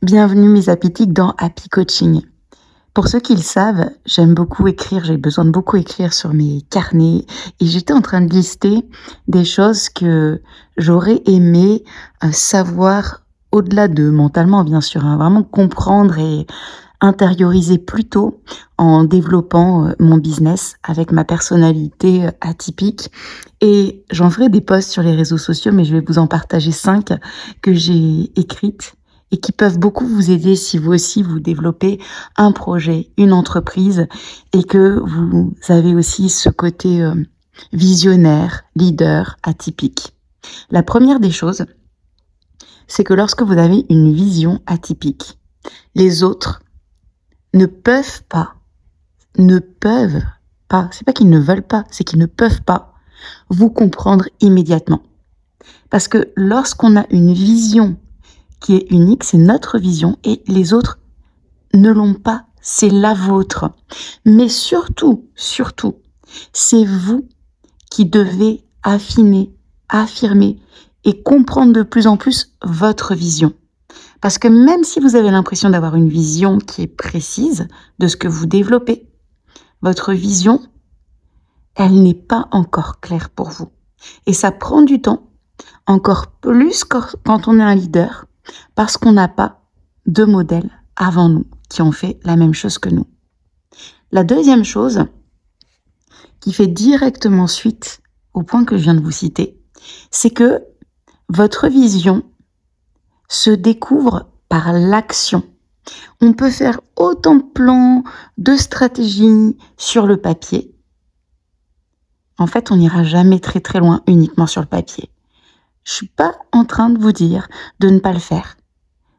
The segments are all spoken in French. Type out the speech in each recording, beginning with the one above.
Bienvenue mes appétitiques dans Happy Coaching. Pour ceux qui le savent, j'aime beaucoup écrire, j'ai besoin de beaucoup écrire sur mes carnets et j'étais en train de lister des choses que j'aurais aimé savoir au-delà de mentalement bien sûr, vraiment comprendre et intérioriser plus tôt en développant mon business avec ma personnalité atypique. Et j'en ferai des posts sur les réseaux sociaux, mais je vais vous en partager 5 que j'ai écrites et qui peuvent beaucoup vous aider si vous aussi vous développez un projet, une entreprise et que vous avez aussi ce côté visionnaire, leader, atypique. La première des choses, c'est que lorsque vous avez une vision atypique, les autres ne peuvent pas, c'est pas qu'ils ne veulent pas, c'est qu'ils ne peuvent pas vous comprendre immédiatement. Parce que lorsqu'on a une vision qui est unique, c'est notre vision et les autres ne l'ont pas, c'est la vôtre. Mais surtout, c'est vous qui devez affiner, affirmer et comprendre de plus en plus votre vision. Parce que même si vous avez l'impression d'avoir une vision qui est précise de ce que vous développez, votre vision, elle n'est pas encore claire pour vous. Et ça prend du temps, encore plus quand on est un leader, parce qu'on n'a pas de modèles avant nous qui ont fait la même chose que nous. La deuxième chose qui fait directement suite au point que je viens de vous citer, c'est que votre vision se découvre par l'action. On peut faire autant de plans, de stratégies sur le papier. En fait, on n'ira jamais très très loin uniquement sur le papier. Je suis pas en train de vous dire de ne pas le faire.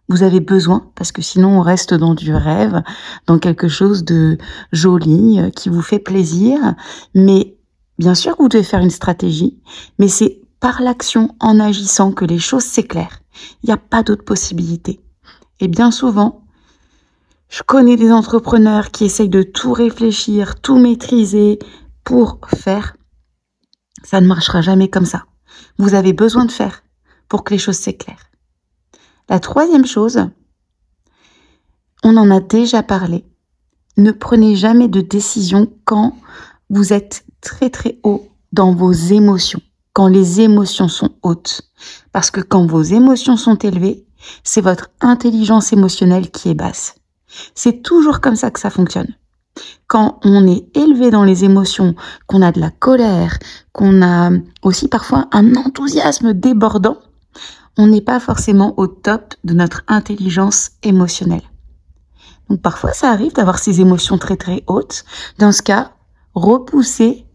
Vous avez besoin, parce que sinon on reste dans du rêve, dans quelque chose de joli, qui vous fait plaisir. Mais bien sûr que vous devez faire une stratégie, mais c'est par l'action, en agissant, que les choses s'éclairent. Il n'y a pas d'autre possibilité. Et bien souvent, je connais des entrepreneurs qui essayent de tout réfléchir, tout maîtriser pour faire. Ça ne marchera jamais comme ça. Vous avez besoin de faire pour que les choses s'éclairent. La troisième chose, on en a déjà parlé. Ne prenez jamais de décision quand vous êtes très très haut dans vos émotions, quand les émotions sont hautes. Parce que quand vos émotions sont élevées, c'est votre intelligence émotionnelle qui est basse. C'est toujours comme ça que ça fonctionne. Quand on est élevé dans les émotions, qu'on a de la colère, qu'on a aussi parfois un enthousiasme débordant, on n'est pas forcément au top de notre intelligence émotionnelle. Donc parfois ça arrive d'avoir ces émotions très très hautes. Dans ce cas, repoussez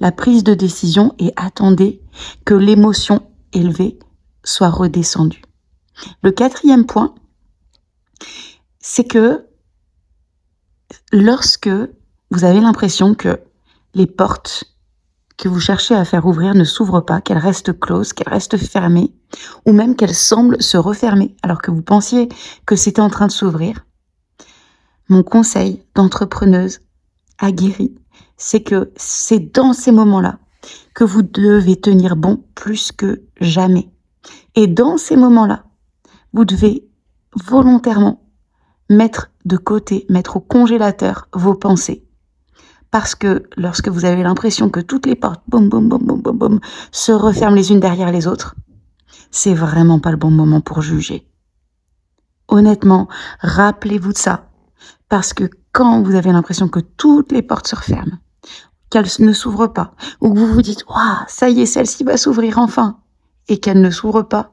la prise de décision et attendez que l'émotion élevée soit redescendue. Le quatrième point, c'est que lorsque vous avez l'impression que les portes que vous cherchez à faire ouvrir ne s'ouvrent pas, qu'elles restent closes, qu'elles restent fermées, ou même qu'elles semblent se refermer alors que vous pensiez que c'était en train de s'ouvrir, mon conseil d'entrepreneuse aguerrie, c'est que c'est dans ces moments-là que vous devez tenir bon plus que jamais. Et dans ces moments-là, vous devez volontairement mettre de côté, mettre au congélateur vos pensées. Parce que lorsque vous avez l'impression que toutes les portes, boum, boum, boum, boum, boum, boum, se referment les unes derrière les autres, c'est vraiment pas le bon moment pour juger. Honnêtement, rappelez-vous de ça. Parce que quand vous avez l'impression que toutes les portes se referment, qu'elles ne s'ouvrent pas, ou que vous vous dites « Waouh, ça y est, celle-ci va s'ouvrir enfin !» et qu'elle ne s'ouvre pas,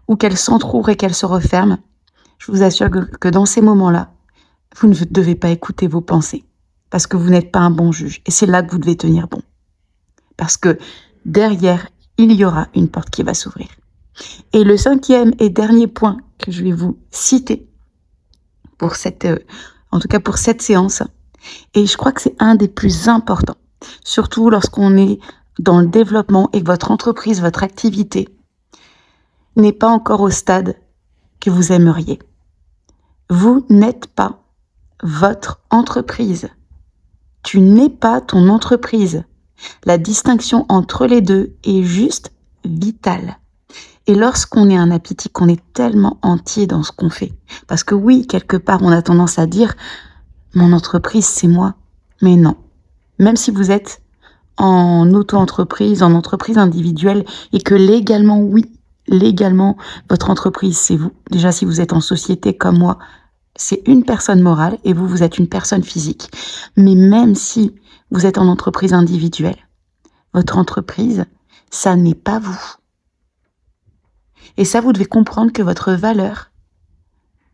ou qu'elle s'entrouvre et qu'elle se referme, je vous assure que dans ces moments-là, vous ne devez pas écouter vos pensées. Parce que vous n'êtes pas un bon juge. Et c'est là que vous devez tenir bon. Parce que derrière, il y aura une porte qui va s'ouvrir. Et le cinquième et dernier point que je vais vous citer pour en tout cas pour cette séance, et je crois que c'est un des plus importants, surtout lorsqu'on est dans le développement et que votre entreprise, votre activité n'est pas encore au stade que vous aimeriez. Vous n'êtes pas votre entreprise. Tu n'es pas ton entreprise. La distinction entre les deux est juste vitale. Et lorsqu'on est un apitique, on est tellement entier dans ce qu'on fait. Parce que oui, quelque part, on a tendance à dire « mon entreprise, c'est moi ». Mais non. Même si vous êtes en auto-entreprise, en entreprise individuelle, et que légalement, oui, légalement, votre entreprise, c'est vous. Déjà, si vous êtes en société comme moi, c'est une personne morale et vous, vous êtes une personne physique. Mais même si vous êtes en entreprise individuelle, votre entreprise, ça n'est pas vous. Et ça, vous devez comprendre que votre valeur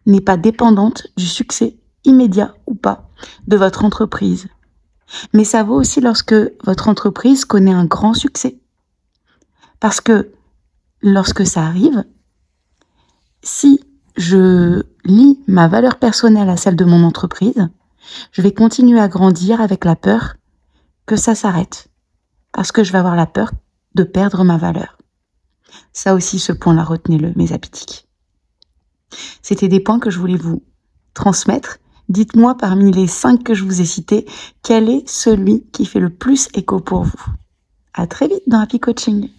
n'est pas dépendante du succès immédiat ou pas de votre entreprise. Mais ça vaut aussi lorsque votre entreprise connaît un grand succès. Parce que lorsque ça arrive, si je lie ma valeur personnelle à celle de mon entreprise, je vais continuer à grandir avec la peur que ça s'arrête. Parce que je vais avoir la peur de perdre ma valeur. Ça aussi, ce point-là, retenez-le, mes apitiques. C'était des points que je voulais vous transmettre. Dites-moi parmi les 5 que je vous ai cités, quel est celui qui fait le plus écho pour vous. À très vite dans Happy Coaching.